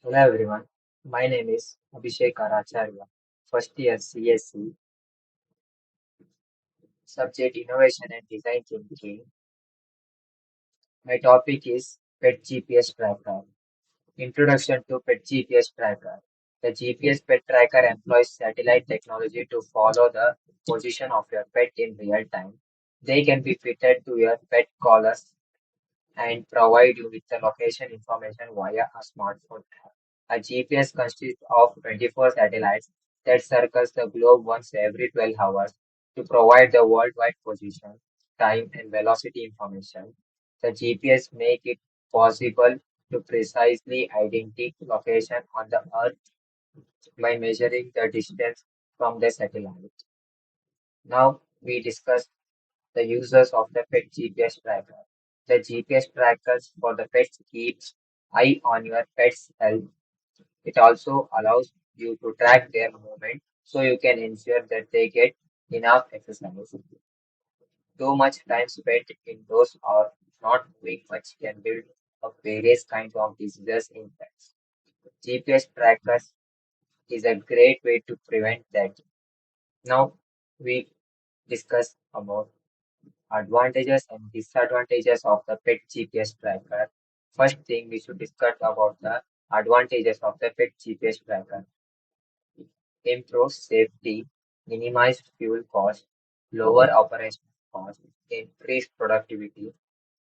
Hello everyone, my name is Abhishek Karacharya, first year CSC, subject Innovation and Design Thinking. My topic is PET GPS Tracker. Introduction to PET GPS Tracker. The GPS PET Tracker employs satellite technology to follow the position of your pet in real time. They can be fitted to your pet collars and provide you with the location information via a smartphone app. A GPS consists of 24 satellites that circles the globe once every 12 hours to provide the worldwide position, time, and velocity information. The GPS make it possible to precisely identify location on the Earth by measuring the distance from the satellite. Now we discuss the users of the pet GPS tracker. The GPS trackers for the pets keeps eye on your pet's health. It also allows you to track their movement so you can ensure that they get enough exercise. Too much time spent indoors or not moving much can build up various kinds of diseases in pets. GPS trackers is a great way to prevent that. Now we discuss about advantages and disadvantages of the pet GPS tracker. First thing we should discuss about the advantages of the pet GPS tracker. Improves safety, minimize fuel cost, lower operational cost, increase productivity,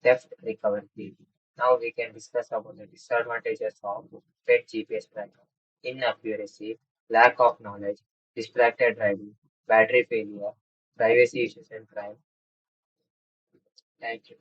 theft recovery. Now we can discuss about the disadvantages of pet GPS tracker. Inaccuracy, lack of knowledge, distracted driving, battery failure, privacy issues and crime. Thank you.